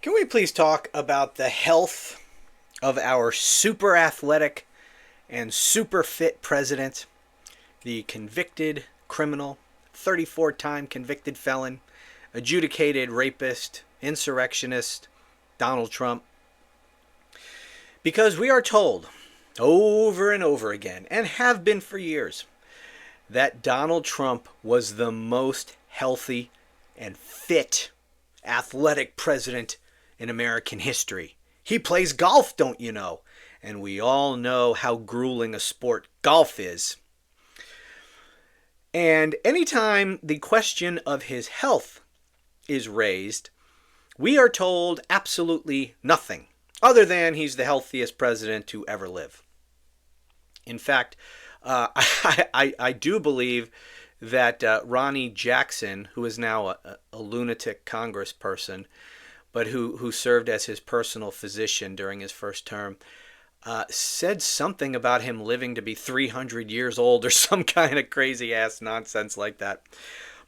Can we please talk about the health of our super athletic and super fit president, the convicted criminal, 34-time convicted felon, adjudicated rapist, insurrectionist, Donald Trump? Because we are told over and over again, and have been for years, that Donald Trump was the most healthy and fit athletic president in American history. He plays golf, don't you know? And we all know how grueling a sport golf is. And anytime the question of his health is raised, we are told absolutely nothing other than he's the healthiest president to ever live. In fact, I do believe that Ronnie Jackson, who is now a lunatic congressperson, but who served as his personal physician during his first term, said something about him living to be 300 years old or some kind of crazy ass nonsense like that.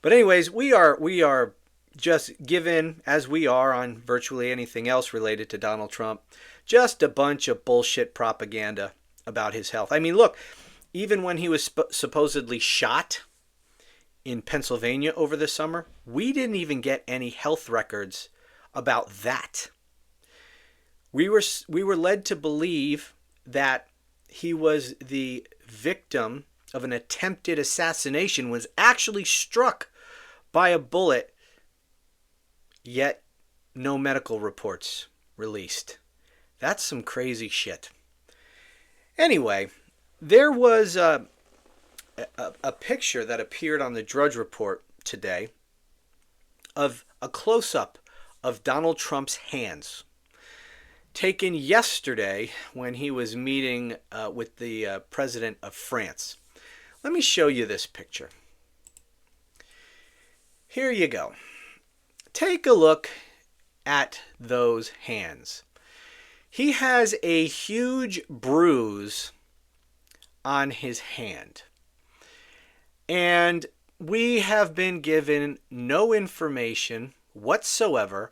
But anyways, we are just given, as we are on virtually anything else related to Donald Trump, just a bunch of bullshit propaganda about his health. I mean, look, even when he was supposedly shot in Pennsylvania over the summer, we didn't even get any health records about that. We were led to believe that he was the victim of an attempted assassination, was actually struck by a bullet, yet no medical reports released. That's some crazy shit. Anyway, there was a picture that appeared on the Drudge Report today of a close-up of Donald Trump's hands, taken yesterday when he was meeting with the president of France. Let me show you this picture. Here you go. Take a look at those hands. He has a huge bruise on his hand. And we have been given no information whatsoever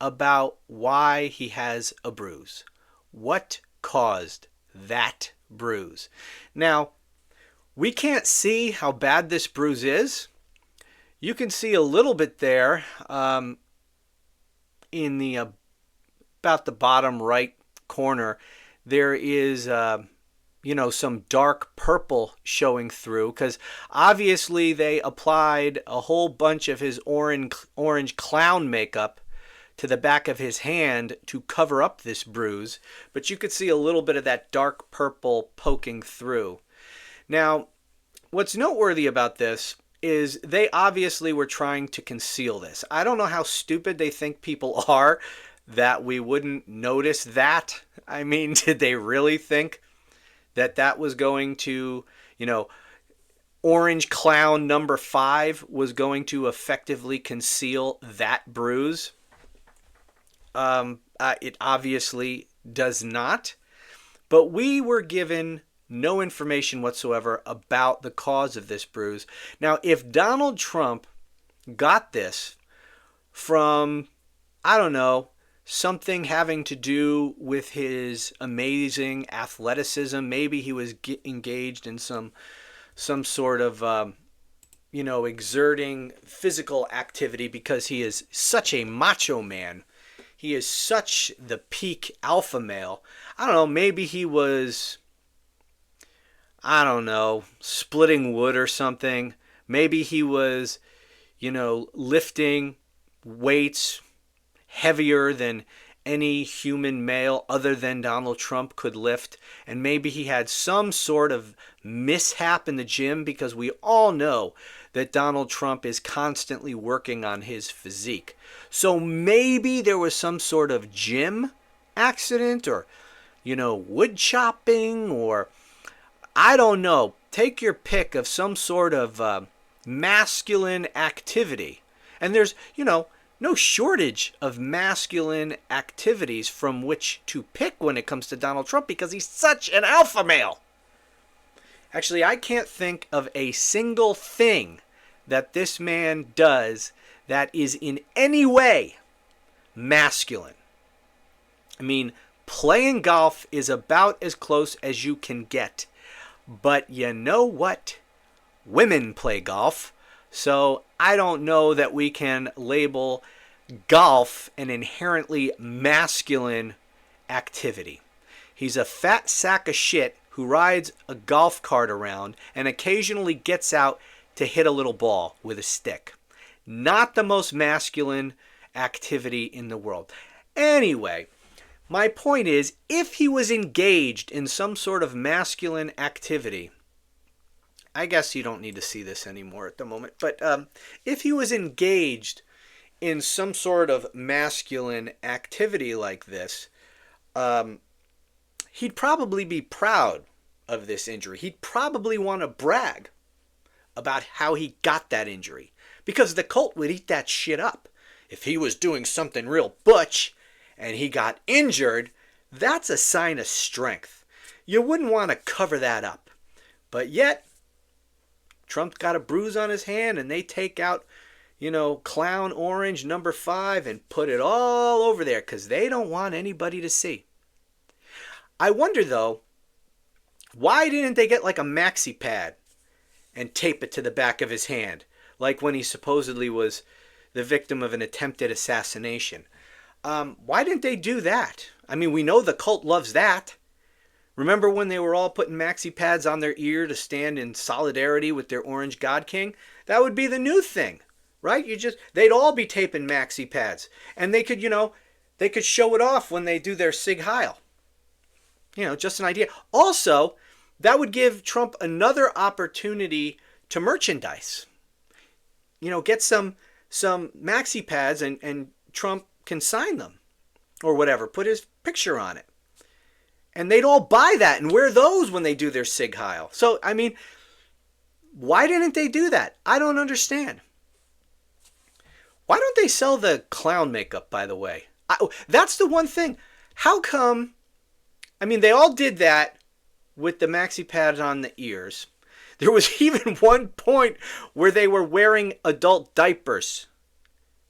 about why he has a bruise. What caused that bruise? Now, we can't see how bad this bruise is. You can see a little bit there in the about the bottom right corner. There is some dark purple showing through, because obviously they applied a whole bunch of his orange clown makeup to the back of his hand to cover up this bruise, but you could see a little bit of that dark purple poking through. Now, what's noteworthy about this is they obviously were trying to conceal this. I don't know how stupid they think people are that we wouldn't notice that. I mean, did they really think that was going to, orange clown number 5 was going to effectively conceal that bruise? It obviously does not. But we were given no information whatsoever about the cause of this bruise. Now, if Donald Trump got this from, I don't know, something having to do with his amazing athleticism, maybe he was engaged in some sort of, exerting physical activity because he is such a macho man. He is such the peak alpha male. I don't know, maybe he was, splitting wood or something. Maybe he was, lifting weights heavier than any human male other than Donald Trump could lift. And maybe he had some sort of mishap in the gym, because we all know that Donald Trump is constantly working on his physique. So maybe there was some sort of gym accident or, wood chopping, or I don't know. Take your pick of some sort of masculine activity. And there's, no shortage of masculine activities from which to pick when it comes to Donald Trump, because he's such an alpha male. Actually, I can't think of a single thing that this man does that is in any way masculine. I mean, playing golf is about as close as you can get. But you know what? Women play golf. So I don't know that we can label golf an inherently masculine activity. He's a fat sack of shit who rides a golf cart around and occasionally gets out to hit a little ball with a stick. Not the most masculine activity in the world. Anyway, my point is, if he was engaged in some sort of masculine activity, I guess you don't need to see this anymore at the moment, but if he was engaged in some sort of masculine activity like this, he'd probably be proud of this injury. He'd probably want to brag about how he got that injury, because the cult would eat that shit up. If he was doing something real butch and he got injured, that's a sign of strength. You wouldn't want to cover that up. But yet, Trump got a bruise on his hand and they take out, Clown Orange number 5 and put it all over there because they don't want anybody to see. I wonder, though, why didn't they get like a maxi pad and tape it to the back of his hand, like when he supposedly was the victim of an attempted assassination? Why didn't they do that? I mean, we know the cult loves that. Remember when they were all putting maxi pads on their ear to stand in solidarity with their orange god king? That would be the new thing, right? They'd all be taping maxi pads, and they could, they could show it off when they do their Sig Heil. Just an idea. Also, that would give Trump another opportunity to merchandise. Get some maxi pads and Trump can sign them or whatever, put his picture on it. And they'd all buy that and wear those when they do their Sig Heil. So, I mean, why didn't they do that? I don't understand. Why don't they sell the clown makeup, by the way? That's the one thing. How come? I mean, they all did that with the maxi pads on the ears. There was even one point where they were wearing adult diapers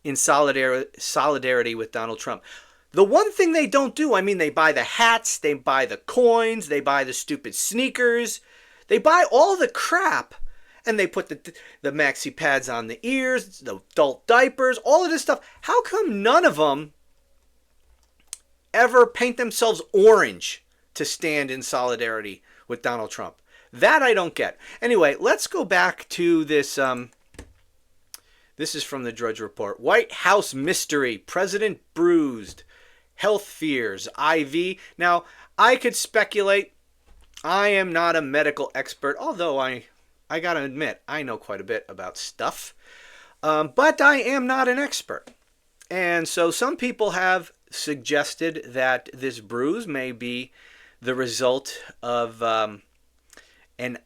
in solidarity with Donald Trump. The one thing they don't do, I mean, they buy the hats, they buy the coins, they buy the stupid sneakers, they buy all the crap, and they put the maxi pads on the ears, the adult diapers, all of this stuff. How come none of them ever paint themselves orange to stand in solidarity with Donald Trump? That I don't get. Anyway, let's go back to this. This is from the Drudge Report. White House mystery. President bruised. Health fears. IV. Now, I could speculate. I am not a medical expert, although I got to admit, I know quite a bit about stuff. But I am not an expert. And so some people have suggested that this bruise may be the result of an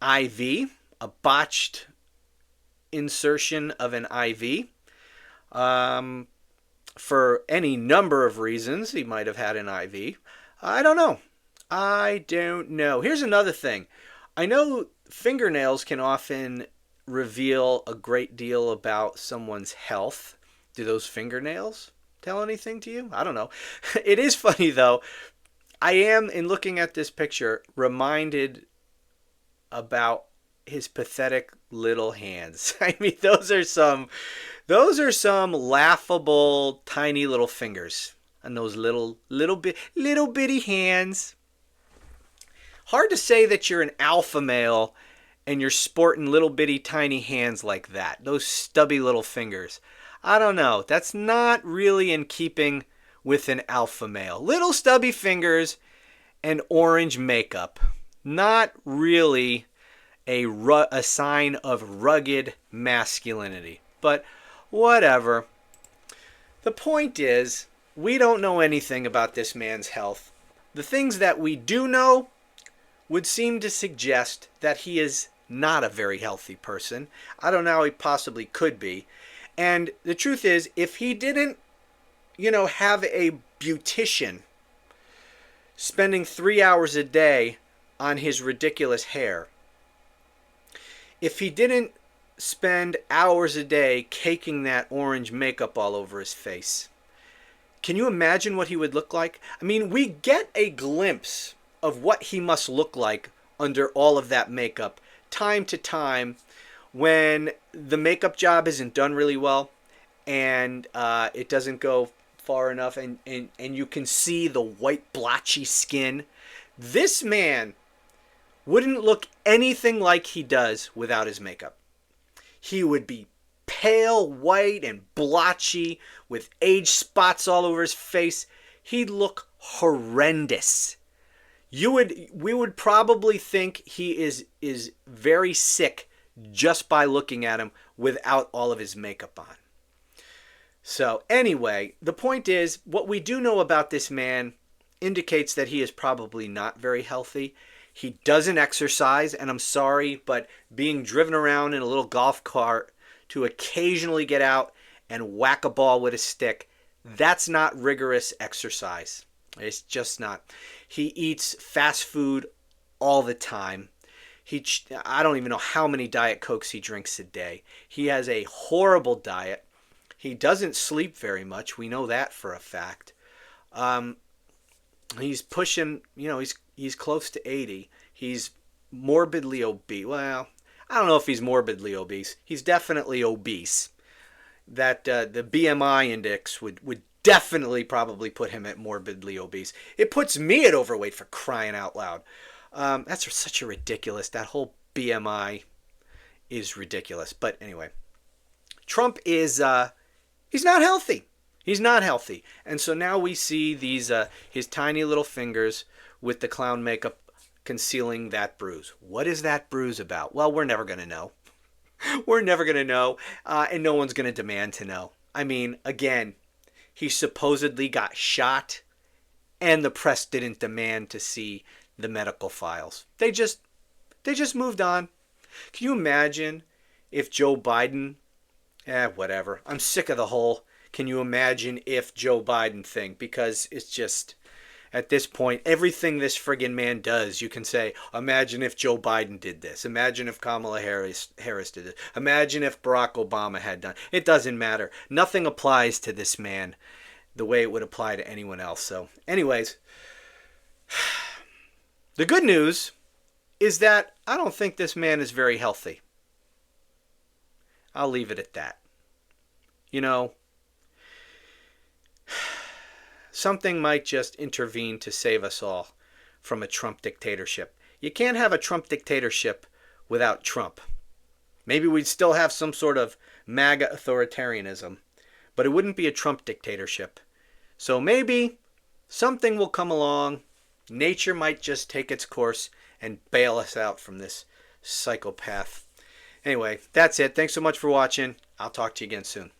IV, a botched insertion of an IV. For any number of reasons, he might have had an IV. I don't know. Here's another thing. I know fingernails can often reveal a great deal about someone's health. Do those fingernails tell anything to you? I don't know. It is funny, though. I am, in looking at this picture, reminded about his pathetic little hands. I mean, those are some laughable tiny little fingers and those little bitty hands. Hard to say that you're an alpha male and you're sporting little bitty tiny hands like that. Those stubby little fingers. I don't know. That's not really in keeping with an alpha male. Little stubby fingers and orange makeup. Not really a sign of rugged masculinity. But whatever. The point is, we don't know anything about this man's health. The things that we do know would seem to suggest that he is not a very healthy person. I don't know how he possibly could be. And the truth is, if he didn't, have a beautician spending 3 hours a day on his ridiculous hair, if he didn't spend hours a day caking that orange makeup all over his face, Can you imagine what he would look like? I mean, we get a glimpse of what he must look like under all of that makeup time to time when the makeup job isn't done really well and it doesn't go far enough and you can see the white blotchy skin. This man wouldn't look anything like he does without his makeup. He would be pale white and blotchy with age spots all over his face. He'd look horrendous. We would probably think he is very sick just by looking at him without all of his makeup on. So anyway, the point is, what we do know about this man indicates that he is probably not very healthy. He doesn't exercise, and I'm sorry, but being driven around in a little golf cart to occasionally get out and whack a ball with a stick, that's not rigorous exercise. It's just not. He eats fast food all the time. I don't even know how many Diet Cokes he drinks a day. He has a horrible diet. He doesn't sleep very much. We know that for a fact. He's pushing, he's close to 80. He's morbidly obese. Well, I don't know if he's morbidly obese. He's definitely obese. That the BMI index would definitely probably put him at morbidly obese. It puts me at overweight, for crying out loud. That's such a ridiculous, that whole BMI is ridiculous. But anyway, Trump is, he's not healthy. He's not healthy. And so now we see these, his tiny little fingers with the clown makeup concealing that bruise. What is that bruise about? Well, we're never going to know. We're never going to know, and no one's going to demand to know. I mean, again, he supposedly got shot, and the press didn't demand to see the medical files. They just moved on. Can you imagine if Joe Biden, whatever. I'm sick of the whole, can you imagine if Joe Biden thing? Because it's just, at this point, everything this friggin' man does, you can say, imagine if Joe Biden did this. Imagine if Kamala Harris did it. Imagine if Barack Obama had done. It doesn't matter. Nothing applies to this man the way it would apply to anyone else. So, anyways, the good news is that I don't think this man is very healthy. I'll leave it at that. Something might just intervene to save us all from a Trump dictatorship. You can't have a Trump dictatorship without Trump. Maybe we'd still have some sort of MAGA authoritarianism, but it wouldn't be a Trump dictatorship. So maybe something will come along. Nature might just take its course and bail us out from this psychopath. Anyway, that's it. Thanks so much for watching. I'll talk to you again soon.